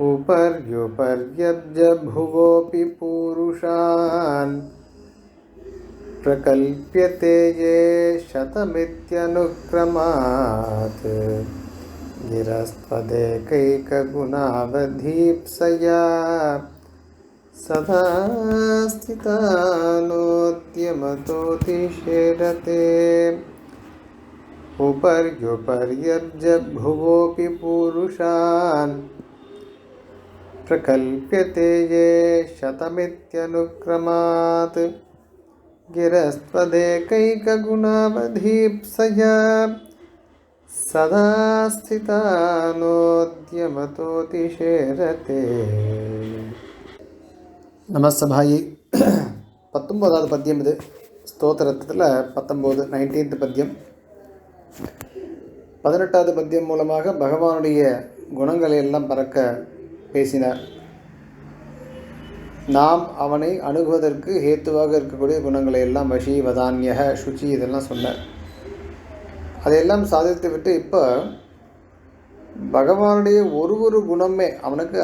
उपर्युपर्यब्जभुवोऽपि पूरुषान् प्रकल्प्यते ये शतमित्यनुक्रमात् गिरस्त्वदेकैकगुणावधीप्सया सदा स्थितानोद्यमतोऽतिशेरते उपर्युपर्यब्जभुवोऽपि पूरुषान् प्रकल्प्यते ये शतमित्यनुक्रमात् गिरस्त्वदेकैकगुणावधीप्सया सदा स्थितानोद्यमतोऽतिशेरते. நமஸ்தபாயி. 19வது பத்தியம் இது. ஸ்தோத்திரத்தில் 19 19th பத்தியம். 18வது பத்தியம் மூலமாக பகவானுடைய குணங்களை எல்லாம் பறக்க பேசினார். நாம் அவனை அணுகுவதற்கு ஹேத்துவாக இருக்கக்கூடிய குணங்களை எல்லாம் வஷி வதான்யக சுச்சி இதெல்லாம் சொன்னார். அதையெல்லாம் சாதித்து விட்டு இப்போ பகவானுடைய ஒரு குணமே அவனுக்கு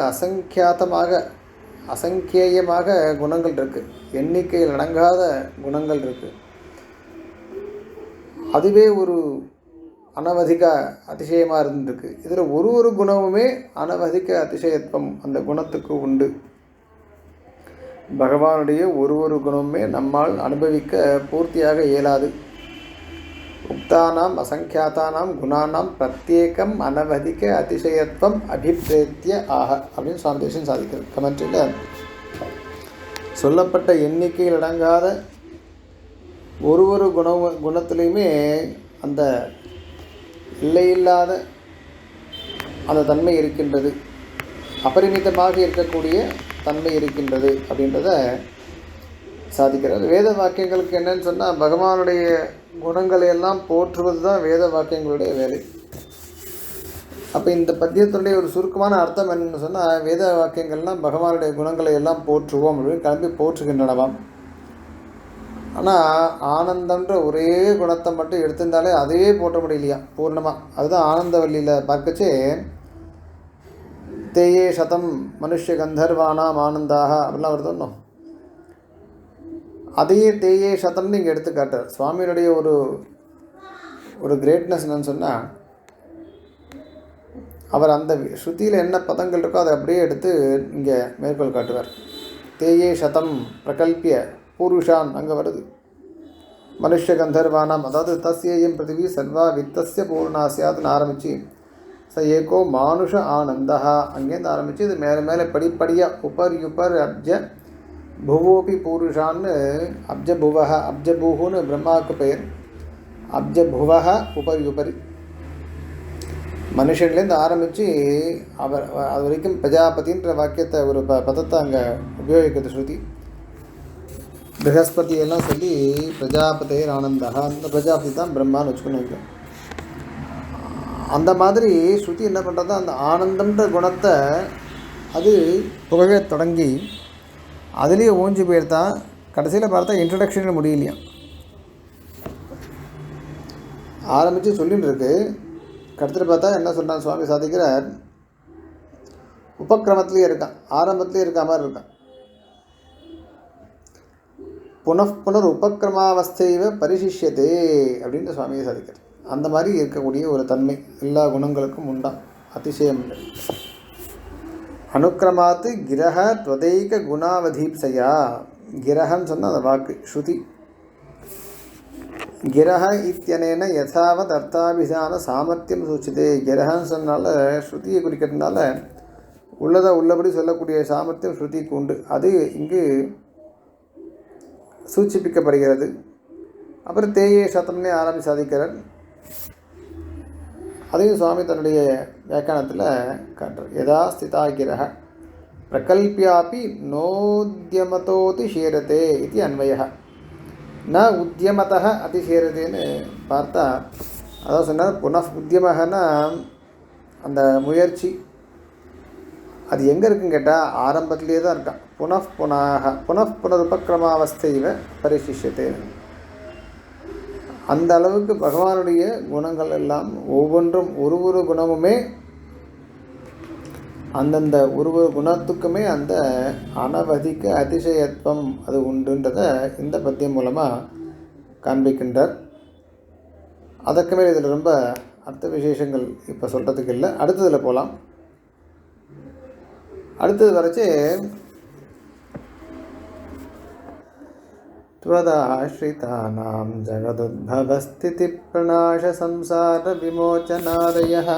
அசங்கேயமாக குணங்கள் இருக்குது, எண்ணிக்கையில் அடங்காத குணங்கள் இருக்குது. அதுவே ஒரு அனவதிக அதிசயமாக இருந்திருக்கு. இதில் ஒரு குணமுமே அனவதிக அதிசயத்துவம் அந்த குணத்துக்கு உண்டு. பகவானுடைய ஒரு குணமுமே நம்மால் அனுபவிக்க பூர்த்தியாக இயலாது. உக்தானாம் அசங்கியாத்தானாம் குணானாம் பிரத்யேகம் அனவதிக அதிசயத்துவம் அபிப்ரேத்திய ஆக அப்படின்னு சுவாமி தேசிகன் சாதிக்கிறது. கமெண்ட்ரியில் சொல்லப்பட்ட எண்ணிக்கையில் அடங்காத ஒரு குணத்துலேயுமே அந்த எல்லையில்லாத அந்த தன்மை இருக்கின்றது, அபரிமிதமாக இருக்கக்கூடிய தன்மை இருக்கின்றது அப்படின்றத சாதிக்கிறார். வேத வாக்கியங்களுக்கு என்னன்னு சொன்னால் பகவானுடைய குணங்களை எல்லாம் போற்றுவது தான் வேத வாக்கியங்களுடைய வேலை. அப்போ இந்த பத்தியத்தினுடைய ஒரு சுருக்கமான அர்த்தம் என்னென்னு சொன்னால், வேத வாக்கியங்கள்லாம் பகவானுடைய குணங்களை எல்லாம் போற்றுவோம் அப்படின்னு கிளம்பி போற்றுகின்றனவாம். ஆனால் ஆனந்தன்ற ஒரே குணத்தை மட்டும் எடுத்திருந்தாலே அதையே போற்ற முடியலையா பூர்ணமாக. அதுதான் ஆனந்தவல்லியில் பார்க்கச்சே தேயே சதம் மனுஷ்ய கந்தர்வானாம் ஆனந்தாக அப்படிலாம் வருதுன்னோ, அதையே தேயே சதம்னு இங்கே எடுத்துக்காட்டார். சுவாமியினுடைய ஒரு கிரேட்னஸ் என்னன்னு சொன்னால், அவர் அந்த ஸ்ருதியில் என்ன பதங்கள் இருக்கோ அதை அப்படியே எடுத்து இங்கே மேற்கோள் காட்டுவார். தேயே சதம் பிரகல்பிய பூருஷான் அங்கே வருது. மனுஷ்ய கந்தர்வானாம், அதாவது தஸ்யேயம் பிருத்திவி சர்வா வித்தஸ்ய பூர்ணாசியாதுன்னு ஆரம்பித்து ச ஏகோ மானுஷ ஆனந்தா அங்கேருந்து ஆரம்பித்து இது மேலே படிப்படியாக உபர் அப்ஜ புவோபி பூருஷான்னு அப்ஜபுவஹ அப்ஜபூஹுன்னு பிரம்மாவுக்கு பெயர். அப்ஜபுவஹ உபரி மனுஷன்லேருந்து ஆரம்பித்து அவர் அது வரைக்கும் பிரஜாபதின்ற வாக்கியத்தை ஒரு பதத்தை அங்கே உபயோகிக்கிறது ஸ்ருதி. ப்ரஹஸ்பதியெல்லாம் சொல்லி பிரஜாபதேர் ஆனந்தா, அந்த பிரஜாபதி தான் பிரம்மான்னு வச்சுக்கணும். அந்த மாதிரி ஸ்ருதி என்ன பண்ணுறது, அந்த ஆனந்தம்ன்ற குணத்தை அது புகழ தொடங்கி அதுலேயே ஓஞ்சி போயிருந்தான். கடைசியில் பார்த்தா இன்ட்ரடக்ஷன் முடியலையா, ஆரம்பித்து சொல்லின்னு இருக்கு. கடைசியில் பார்த்தா என்ன சொன்னான் சுவாமி சாதிக்கிறார், உபக்கிரமத்திலே இருக்கான், ஆரம்பத்திலே இருக்க மாதிரி இருக்கான். புனர் உபக்கிரமாவஸ்தைவ பரிசிஷ்யத்தே அப்படின்னு சுவாமியை சாதிக்கிறார். அந்த மாதிரி இருக்கக்கூடிய ஒரு தன்மை எல்லா குணங்களுக்கும் உண்டான், அதிசயம் இல்லை. அனுக்கிரமாத்து கிரக துவதைக குணாவதீப்சையா, கிரகன்னு சொன்னால் அந்த வாக்கு ஸ்ருதி. கிரக இத்தியனேன யதாவத் அர்த்தாபிதான சாமர்த்தியம் சூச்சிதே. கிரகன்னு சொன்னால ஸ்ருதியை குறிக்கிறதுனால உள்ளபடி சொல்லக்கூடிய சாமர்த்தியம் ஸ்ருதிக்கு உண்டு. அது இங்கு சூச்சிப்பிக்கப்படுகிறது. அப்புறம் தேயே சத்தம்னே ஆரம்பி சாதிக்கிறார். அதையும் சுவாமி தன்னுடைய வியாக்கியானத்தில் காட்டுறார். யதா ஸ்திதா கிரக பிரகல்பியாபி நோத்யமதோதிஷேரதே இது அன்வய. ந உத்தியமதः அதிசேரதேன்னு பார்த்தா, அதாவது சொன்னார் புனః உத்தியமகனா அந்த முயற்சி அது எங்கே இருக்குன்னு கேட்டால் ஆரம்பத்திலே தான் இருக்கான். புனருபக்கிரமாவஸ்தைவ பரிசிஷ்யத்தே. அந்த அளவுக்கு பகவானுடைய குணங்கள் எல்லாம் ஒவ்வொன்றும் ஒரு குணமுமே அந்தந்த ஒரு குணத்துக்குமே அந்த அனவதிக்க அதிசயத்துவம் அது உண்டுன்றதை இந்த பத்தியம் மூலமாக காண்பிக்கின்றார். அதற்கு மேல் இதில் ரொம்ப அர்த்த விசேஷங்கள் இப்போ சொல்கிறதுக்கு இல்லை. அடுத்ததில் போகலாம். அடுத்தது வரைச்சே त्वदाश्रितानां जगदुद्भवस्थितिप्रणाशसंसारविमोचनादयः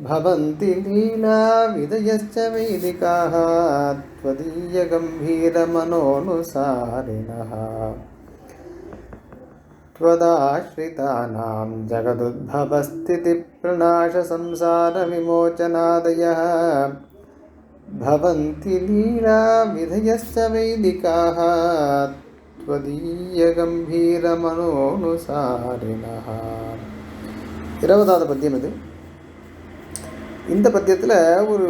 भवन्ति लीलाविदयश्च वैदिकाः त्वदीयगम्भीरमनोनुसारिणः त्वदाश्रितानां जगदुद्भवस्थितिप्रणाशसंसारविमोचनादयः भवन्ति लीलाविधयश्च वैदिकाः त्वदीयगम्भीरमनोनुसारिणः. 20வது பத்தியம் இது. இந்த பத்தியத்தில் ஒரு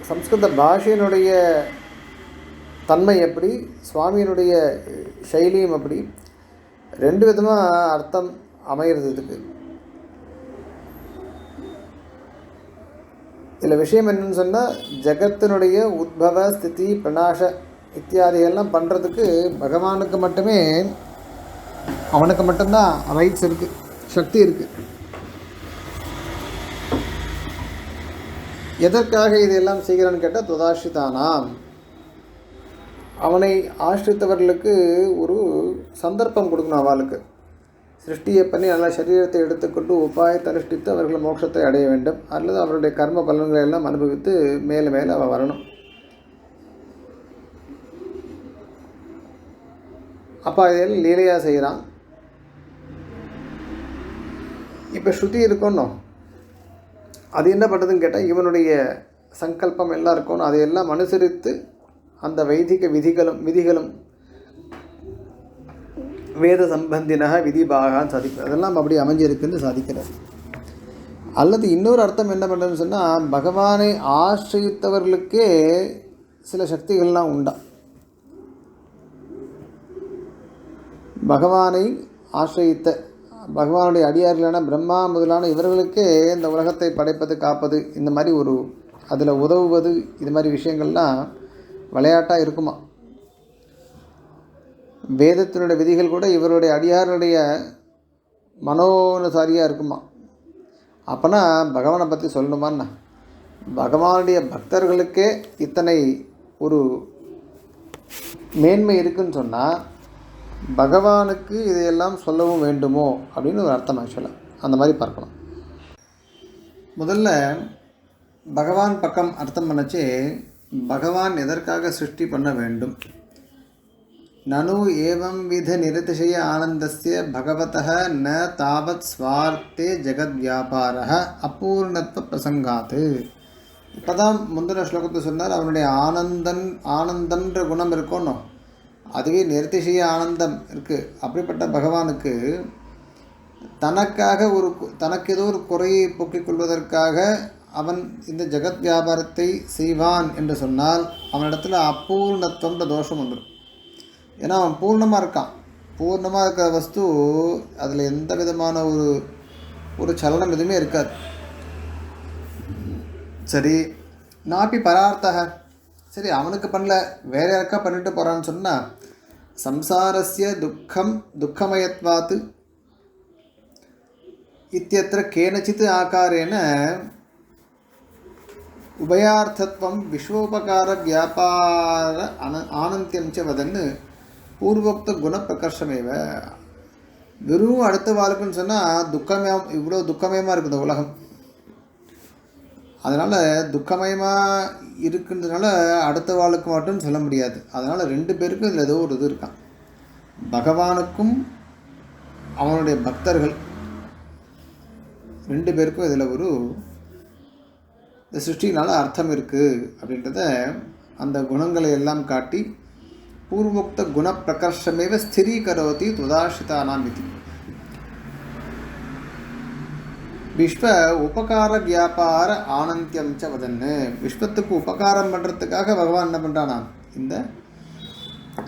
சம்ஸ்கிருத பாஷையினுடைய தன்மை எப்படி, சுவாமியினுடைய சைலியும் எப்படி, ரெண்டு விதமாக அர்த்தம் அமைகிறது இதுக்கு. இதில் விஷயம் என்னன்னு சொன்னால், ஜகத்தினுடைய உத்பவ ஸ்திதி பிரணாச இத்தியாதிகள்லாம் பண்ணுறதுக்கு பகவானுக்கு மட்டுமே, அவனுக்கு மட்டும்தான் ரைட்ஸ் இருக்குது, சக்தி இருக்குது. எதற்காக இதையெல்லாம் செய்கிறான்னு கேட்டால், துதாஷிதானாம், அவனை ஆசிரித்தவர்களுக்கு ஒரு சந்தர்ப்பம் கொடுக்கணும். அவளுக்கு சிருஷ்டியை பண்ணி நல்லா சரீரத்தை எடுத்துக்கொண்டு உபாயத்தை அனுஷ்டித்து அவர்கள் மோட்சத்தை அடைய வேண்டும், அல்லது அவருடைய கர்ம பலன்களை எல்லாம் அனுபவித்து மேலே மேலே அவள் வரணும். அப்போ இதில் லீலையாக செய்கிறான். இப்போ ஸ்ருதி இருக்கணும், அது என்ன பண்ணுறதுன்னு கேட்டால், இவனுடைய சங்கல்பம் எல்லாம் இருக்கணும். அதையெல்லாம் அனுசரித்து அந்த வைதிக விதிகளும் வேத சம்பந்தினக விதிபாகான்னு சாதிக்கிறது, அதெல்லாம் அப்படி அமைஞ்சிருக்குன்னு சாதிக்கிறார். அல்லது இன்னொரு அர்த்தம் என்ன பண்ணுறதுன்னு சொன்னால், பகவானை ஆசிரித்தவர்களுக்கே சில சக்திகள்லாம் உண்டா. பகவானை ஆசிரித்த பகவானுடைய அடியார்களான பிரம்மா முதலான இவர்களுக்கே இந்த உலகத்தை படைப்பது, காப்பது, இந்த மாதிரி ஒரு அதில் உதவுவது, இது மாதிரி விஷயங்கள்லாம் விளையாட்டாக இருக்குமா. வேதத்தினுடைய விதிகள் கூட இவருடைய அடியாருடைய மனோனுசாரியாக இருக்குமா. அப்போனா பகவானை பற்றி சொல்லணுமான்னா, பகவானுடைய பக்தர்களுக்கே இத்தனை ஒரு மேன்மை இருக்குன்னு சொன்னால், பகவானுக்கு இதையெல்லாம் சொல்லவும் வேண்டுமோ அப்படின்னு ஒரு அர்த்தம் ஆக்சுவலாக அந்த மாதிரி பார்க்கலாம். முதல்ல பகவான் பக்கம் அர்த்தம் பண்ணச்சே, பகவான் எதற்காக சிருஷ்டி பண்ண வேண்டும். நனு ஏவம் வித நிரதிசய ஆனந்தஸ்ய பகவதः ந தாவத் ஸ்வார்த்தே ஜெகத் வியாபாரः அபூர்ணத்வ பிரசங்காத்து. இப்போ தான் முந்தின ஸ்லோகத்தை சொன்னார், அவனுடைய ஆனந்தன்ற குணம் இருக்கணும், அதுவே நிரதிசய ஆனந்தம் இருக்குது. அப்படிப்பட்ட பகவானுக்கு தனக்கு ஏதோ ஒரு குறையை போக்கிக் கொள்வதற்காக அவன் இந்த ஜெகத் வியாபாரத்தை செய்வான் என்று சொன்னால், அவனிடத்தில் அபூர்ணத்துவன்ற தோஷம் வந்துடும். ஏன்னா அவன் பூர்ணமாக இருக்கான். பூர்ணமாக இருக்கிற வஸ்து அதில் எந்த விதமான ஒரு சலனம் எதுவுமே இருக்காது. சரி, நாப்பி பரார்த்தக, சரி அவனுக்கு பண்ணல, வேற யாருக்கா பண்ணிட்டு போகிறான்னு சொன்னால், சம்சாரஸ்ய துக்கமயத்வாத்து இத்தியத்திர கேனச்சித் ஆகாரேன உபயார்த்தத்வம் விஸ்வோபகார வியாபார ஆனந்தியம் ச வதன்னு பூர்வோக்த குணப்பிரகர்ஷமேவ. வெறும் அடுத்த வாழ்க்கைன்னு சொன்னால் இவ்வளோ துக்கமயமாக இருக்குது உலகம். அதனால் துக்கமயமாக இருக்குன்றதுனால அடுத்த வாழ்க்கை மட்டும் சொல்ல முடியாது. அதனால் ரெண்டு பேருக்கும் இதில் ஏதோ ஒரு இது இருக்கான். பகவானுக்கும் அவனுடைய பக்தர்கள் ரெண்டு பேருக்கும் இதில் ஒரு இந்த சிருஷ்டினால அர்த்தம் இருக்குது அப்படின்றத அந்த குணங்களை எல்லாம் காட்டி பூர்வோக்த குணப்பிரகர்ஷமேவ ஸ்திரீகரோதி துதாஷிதானாம் இது. விஸ்வ உபகார வியாபார ஆனந்தியம் ச வதன்னு. விஸ்வத்துக்கு உபகாரம் பண்ணுறதுக்காக பகவான் என்ன பண்ணுறானா, இந்த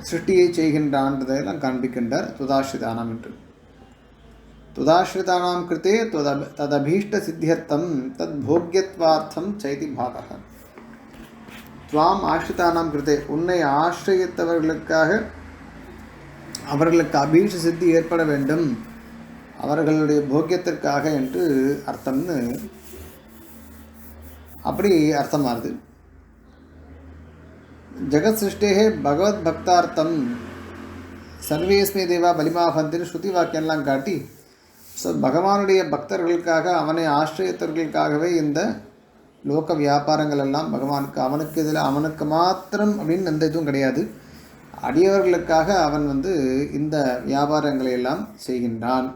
சிருஷ்டியை செய்கின்றான்றதையெல்லாம் காண்பிக்கின்றார் துதாஷிதானம் என்று. துதாஸ்ரிதானாம் கிருதே ததபீஷ்ட சித்தியர்த்தம் தத் போக்யத்வார்த்தம் சைதி பாவக. துவாம் ஆஸ்ரிதானாம் கிருதே, உன்னை ஆசிரியத்தவர்களுக்காக அவர்களுக்கு அபீஷ்ட சித்தி ஏற்பட வேண்டும், அவர்களுடைய போக்கியத்திற்காக என்று அர்த்தம்னு அப்படி அர்த்தமாகுது. ஜெகத் சிருஷ்டேகே பகவத் பக்தார்த்தம் சர்வேஸ்மே தேவா பலிமாபந்தின்னு ஸ்ருதி வாக்கியெல்லாம் காட்டி, ஸோ பகவானுடைய பக்தர்களுக்காக அவனை ஆசிரியத்தவர்களுக்காகவே இந்த லோக வியாபாரங்கள் எல்லாம் பகவானுக்கு, அவனுக்கு இதில் அவனுக்கு மாத்திரம் அப்படின்னு எந்த இதுவும் கிடையாது, அடியவர்களுக்காக அவன் இந்த வியாபாரங்களை எல்லாம் செய்கின்றான்.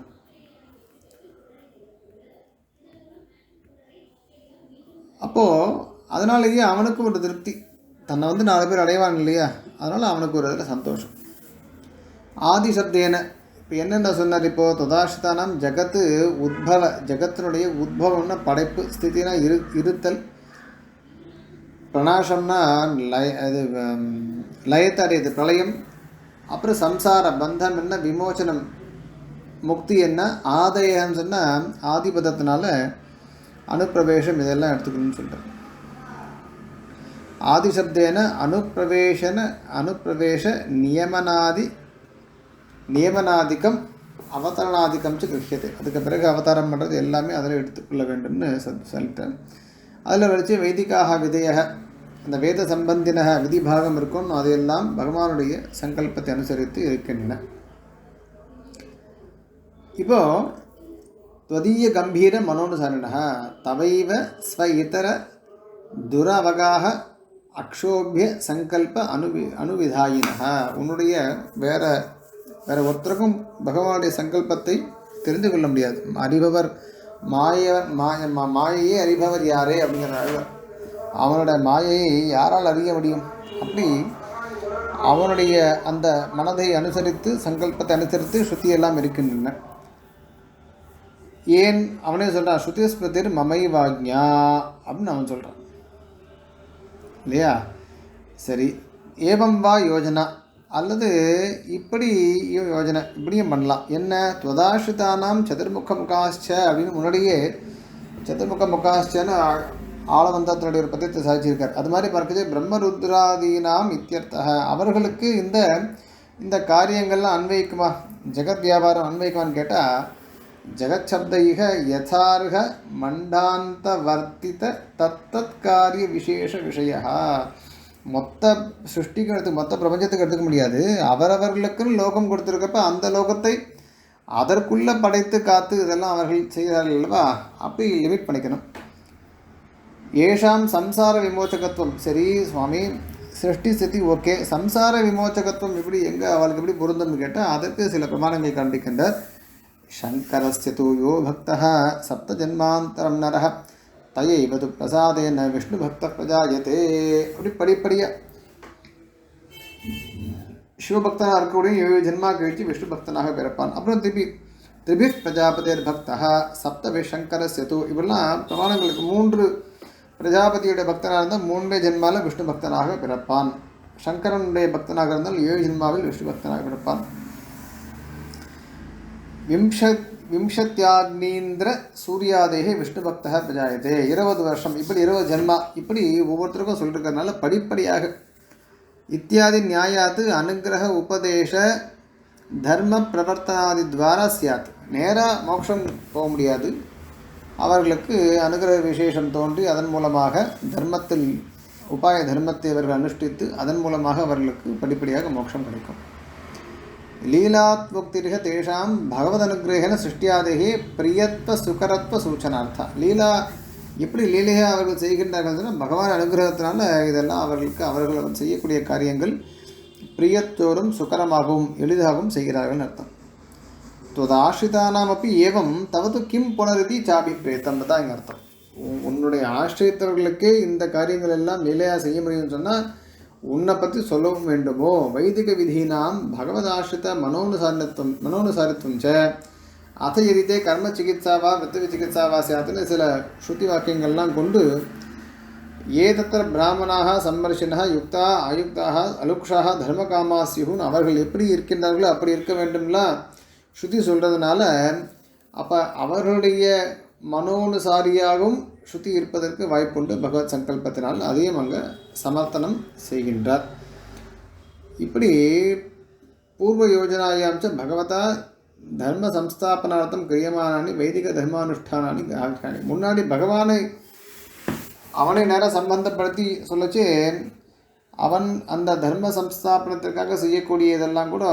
அப்போது அதனாலேயே அவனுக்கு ஒரு திருப்தி, தன்னை 4 பேர் அடைவான் இல்லையா, அதனால் அவனுக்கு ஒரு இதில் சந்தோஷம். ஆதி சப்தேன இப்போ என்னென்ன சொன்னார், இப்போது ததாசிதானம் ஜகத்து உத்பவ, ஜகத்தினுடைய உத்பவம்னா படைப்பு, ஸ்திதினா இருத்தல், பிரணாசம்னா லயத்தை அடையுது பிரளயம், அப்புறம் சம்சார பந்தம் என்ன விமோச்சனம், முக்தி என்ன, ஆதயம்னு சொன்னால் ஆதிபதத்தினால அனுப்பிரவேசம், இதெல்லாம் எடுத்துக்கணும்னு சொல்கிறேன். ஆதிசப்தேன அனுப்பிரவேச நியமனாதிக்கம் அவதரணாதிக்கம் கிருஹ்யத்தை. அதுக்கு பிறகு அவதாரம் பண்ணுறது எல்லாமே அதில் எடுத்துக்கொள்ள வேண்டும்னு சொல்லிட்டேன். அதில் வச்சு வைதிகாக விதையக, அந்த வேத சம்பந்தின விதி பாகம் இருக்கும், அதையெல்லாம் பகவானுடைய சங்கல்பத்தை அனுசரித்து இருக்கின்றன. இப்போது त्वदीय गंभीर मनोनुसारिणः तवैव स्व इतर दुरवगाह अक्षोभ्य संकल्प अनुविधायिनः. உன்னுடைய வேற ஒருத்தருக்கும் பகவானுடைய சங்கல்பத்தை தெரிந்து கொள்ள முடியாது. அறிபவர் மாயையே அறிபவர் யாரே அப்படிங்கிறாங்க. அவனோட மாயையை யாரால் அறிய முடியும்? அப்படி அவனுடைய அந்த மனதை அனுசரித்து சங்கல்பத்தை அனுசரித்து ஸ்ருதியெல்லாம் இருக்கின்றன. ஏன் அவனே சொல்கிறான், ஸ்ருதி ஸ்மிருதிர் மமைவாக்ஞா அப்படின்னு அவன் சொல்கிறான் இல்லையா? சரி, ஏவம் வா யோஜனா, அல்லது இப்படி யோஜனை இப்படியும் பண்ணலாம். என்ன, துவதாசிரிதானாம் சதுர்முக முகாச்ச அப்படின்னு முன்னாடியே சதுர்முக முகாச்சன்னு ஆளவந்தத்தினுடைய ஒரு பத்தியத்தை சாதிச்சிருக்கார். அது மாதிரி பார்க்குது பிரம்மருத்ராதீனாம் இத்தியர்த்தக, அவர்களுக்கு இந்த காரியங்கள்லாம் அன்வயிக்குமா, ஜெகத் வியாபாரம் அன்வயிக்குமான்னு கேட்டால், ஜெகச்சப்தைக யதார்ஹ மண்டாந்த வர்த்தித தத்தத் காரிய விசேஷ விஷய. மொத்த சிருஷ்டிக்கு எடுத்து மொத்த பிரபஞ்சத்துக்கு எடுத்துக்க முடியாது. அவரவர்களுக்குன்னு லோகம் கொடுத்துருக்கப்ப அந்த லோகத்தை அதற்குள்ளே படைத்து காத்து இதெல்லாம் அவர்கள் செய்கிறார்கள் அல்லவா, அப்படி லிமிட் பண்ணிக்கணும். ஏஷாம் சம்சார விமோச்சகத்துவம், சரி சுவாமி சிருஷ்டி ஸ்திதி ஓகே, சம்சார விமோச்சகத்துவம் எப்படி எங்கே அவளுக்கு எப்படி பொருந்தும்னு கேட்டால் அதற்கு சில பிரமாணங்கள் காண்பிக்கின்றார். शंकरस्य तु यो भक्तः सप्तजन्मान्तरं नरः तयैव तु प्रसादेन विष्णुभक्तः प्रजायते. அப்படி படிப்படியாக சிவபக்தனாக இருக்கக்கூடிய 7 ஜென்மா கழித்து விஷ்ணு பக்தனாக பிறப்பான். அப்புறம் திரிபிஷ் பிரஜாபதிர் பக்தः சப்தவே சங்கரஸ்ய தु, இப்படிலாம் பிரமாணங்களுக்கு 3 பிரஜாபதியுடைய பக்தனாக இருந்தால் 3 ஜென்மாவில் விஷ்ணு பக்தனாக பிறப்பான். சங்கரனுடைய பக்தனாக இருந்தால் 7 ஜென்மாவில் விஷ்ணு பக்தனாக பிறப்பான். விம்சத்யாக்னீந்திர சூர்யாதேகே விஷ்ணு பக்தः பிரஜாயதே. 20 வருஷம், இப்படி 20 ஜென்மா, இப்படி ஒவ்வொருத்தருக்கும் சொல்லிருக்கிறதுனால படிப்படியாக இத்தியாதி நியாயாத்து அனுகிரக உபதேச தர்ம பிரவர்த்தனாதி துவாரா சியாத். நேராக மோட்சம் போக முடியாது, அவர்களுக்கு அனுகிரக விசேஷம் தோன்றி அதன் மூலமாக தர்மத்தில் உபாய தர்மத்தை அவர்கள் அனுஷ்டித்து அதன் மூலமாக அவர்களுக்கு படிப்படியாக மோட்சம் கிடைக்கும். லீலாத்முக்திரிக தேஷாம் பகவத் அனுகிரகேன சிருஷ்டியாதேகே பிரியத்வ சுகரத்வ சூச்சனார்த்தா. லீலா எப்படி லீலையாக அவர்கள் செய்கின்றார்கள் சொன்னால் பகவான் அனுகிரகத்தினால இதெல்லாம் அவர்கள் செய்யக்கூடிய காரியங்கள் பிரியத்தோறும் சுகரமாகவும் எளிதாகவும் செய்கிறார்கள் அர்த்தம். துவதாசிரிதானாம் அப்படி ஏவம் தவது கிம் புனரிதி சாபிப்ரேத்தம் தான் எங்கள் அர்த்தம். உன்னுடைய ஆசிரியத்தவர்களுக்கே இந்த காரியங்கள் எல்லாம் லீலையாக செய்ய முடியும்னு சொன்னால் உன்னை பற்றி சொல்லவும் வேண்டுமோ. வைதிக விதீனாம் பகவதாசிரித மனோனுசாரித்துவம் ச அத எரித்தே கர்ம சிகித்சாவா வித்தவி சிகித்சாவா சாத்துன்னு சில ஸ்ருதி வாக்கியங்கள்லாம் கொண்டு ஏ தத்திர பிராமணாக சம்மர்ஷினா யுக்தா அயுக்தாக அலுக்ஷாக தர்மகாமாசியுன்னு அவர்கள் எப்படி இருக்கின்றார்களோ அப்படி இருக்க வேண்டும்லாம் ஸ்ருதி சொல்கிறதுனால அப்போ அவர்களுடைய மனோனுசாரியாகவும் ஸ்ருதி இருப்பதற்கு வாய்ப்புண்டு பகவத் சங்கல்பத்தினால். அதையும் அங்கே சமர்த்தனம் செய்கின்றார். இப்படி பூர்வ யோஜனாயாம்ச பகவதா தர்ம சம்ஸ்தாபனார்த்தம் கிரியமானானி வைதிக தர்மானுஷ்டானானி ஆகியானி. முன்னாடி பகவானை அவனை நேரம் சம்பந்தப்படுத்தி சொல்லச்சு அவன் அந்த தர்ம சம்ஸ்தாபனத்திற்காக செய்யக்கூடிய இதெல்லாம் கூட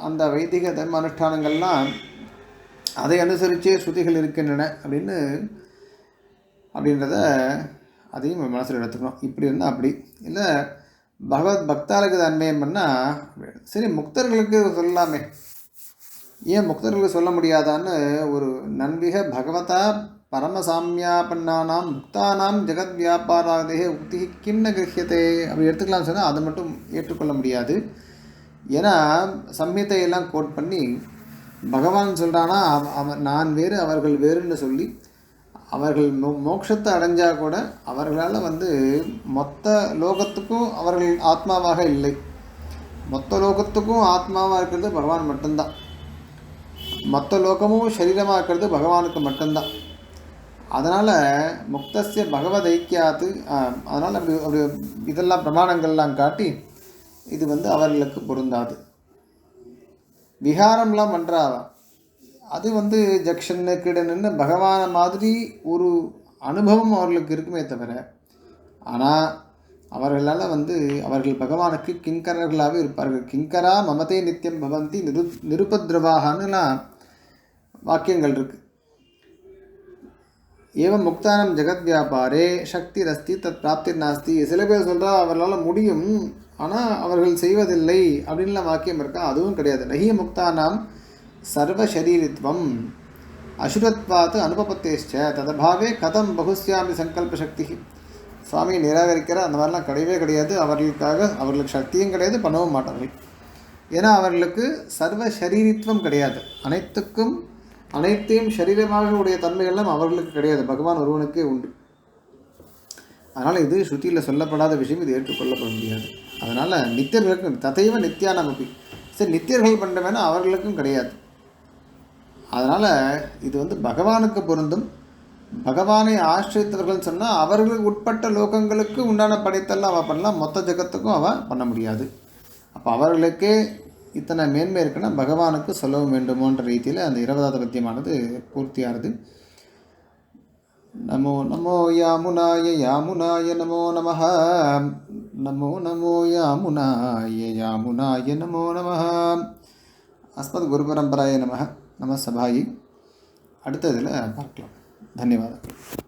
அந்த வைதிக தர்ம அனுஷ்டானங்கள்லாம் அதை அனுசரித்தே ஸ்ருதிகள் இருக்கின்றன அப்படின்றத அதையும் மனசில் எடுத்துக்கணும். இப்படி இருந்தால் அப்படி இல்லை பகவத் பக்தாளுக்கு அன்மயம் பண்ணால் சரி, முக்தர்களுக்கு சொல்லலாமே, ஏன் முக்தர்களுக்கு சொல்ல முடியாதான்னு ஒரு நன்விக பகவதா பரமசாமியாபன்னானாம் முக்தானாம் ஜெகத் வியாபாராதே உக்தி கிண்ண கிரகியத்தை அப்படி எடுத்துக்கலாம் சொன்னால் அதை மட்டும் ஏற்றுக்கொள்ள முடியாது. ஏன்னா சம்ஹிதையெல்லாம் கோட் பண்ணி பகவான் சொல்கிறானா அவன் நான் வேறு அவர்கள் வேறுன்னு சொல்லி அவர்கள் மோட்சத்தை அடைஞ்சால் கூட அவர்களால் மொத்த லோகத்துக்கும் அவர்கள் ஆத்மாவாக இல்லை. மொத்த லோகத்துக்கும் ஆத்மாவாக இருக்கிறது பகவான் மட்டும்தான். மொத்த லோகமும் சரீரமாக இருக்கிறது பகவானுக்கு மட்டும்தான். அதனால் முக்தஸ்ய பகவத் ஐக்கியாத்து, அதனால் அப்படி அப்படி இதெல்லாம் பிரமாணங்கள்லாம் காட்டி இது அவர்களுக்கு பொருந்தாது. விஹாரம்லாம் பண்ணுறாவ அது ஜக்ஷன்னு கிடன்னு பகவானை மாதிரி ஒரு அனுபவம் அவர்களுக்கு இருக்குமே தவிர, ஆனால் அவர்களால் அவர்கள் பகவானுக்கு கிங்கரர்களாகவே இருப்பார்கள். கிங்கரா மமதே நித்தியம் பவந்தி நிருபத்ரவாகன்னுலாம் வாக்கியங்கள் இருக்குது. ஏவம் முக்தானம் ஜெகத் வியாபாரே சக்தி ரஸ்தி தத் பிராப்தி நாஸ்தி. சில பேர் சொல்கிறா அவர்களால் முடியும் ஆனால் அவர்கள் செய்வதில்லை அப்படின்லாம் வாக்கியம் இருக்கா, அதுவும் கிடையாது. நஹி முக்தானாம் சர்வசரீரித்வம் அசுரத்வாத் அனுபபத்தேஷ்ச ததபாவே கதம் பகுஸ்யாமி சங்கல்ப சக்தி. சுவாமி நிராகரிக்கிற அந்த மாதிரிலாம் கிடையவே கிடையாது. அவர்களுக்கு சக்தியும் கிடையாது, பண்ணவும் மாட்டார்கள். ஏன்னா அவர்களுக்கு சர்வ சரீரித்வம் கிடையாது. அனைத்தையும் சரீரமாக உடைய தன்மைகள்லாம் அவர்களுக்கு கிடையாது, பகவான் ஒருவனுக்கே உண்டு. அதனால் இது ஸ்ருதியில் சொல்லப்படாத விஷயம், இது ஏற்றுக்கொள்ளப்பட முடியாது. அதனால் நித்தியர்களுக்கும் ததைவ நித்தியானமப்பி, சரி நித்தியர்கள் பண்ணுற வேணால் அவர்களுக்கும் கிடையாது. அதனால் இது பகவானுக்கு பொருந்தும். பகவானை ஆசிரியத்தவர்கள் சொன்னால் அவர்களுக்கு உட்பட்ட லோகங்களுக்கு உண்டான படைத்தெல்லாம் அவள் பண்ணலாம், மொத்த ஜகத்துக்கும் அவள் பண்ண முடியாது. அப்போ அவர்களுக்கே இத்தனை மேன்மை இருக்குன்னா பகவானுக்கு சொல்லவும் வேண்டுமோன்ற ரீதியில் அந்த 20வது பத்தியமானது பூர்த்தியானது. நமோ நமோ யாமுனாய யாமுனாய நமோ நமஹ. நமோ நமோ யாமுனாய யாமுனாய நமோ நமஹ. அஸ்மத் குரு பரம்பராய நமஹ. நம சபாயி. அடுத்த இதில் பார்க்கலாம். தன்யவாதங்கள்.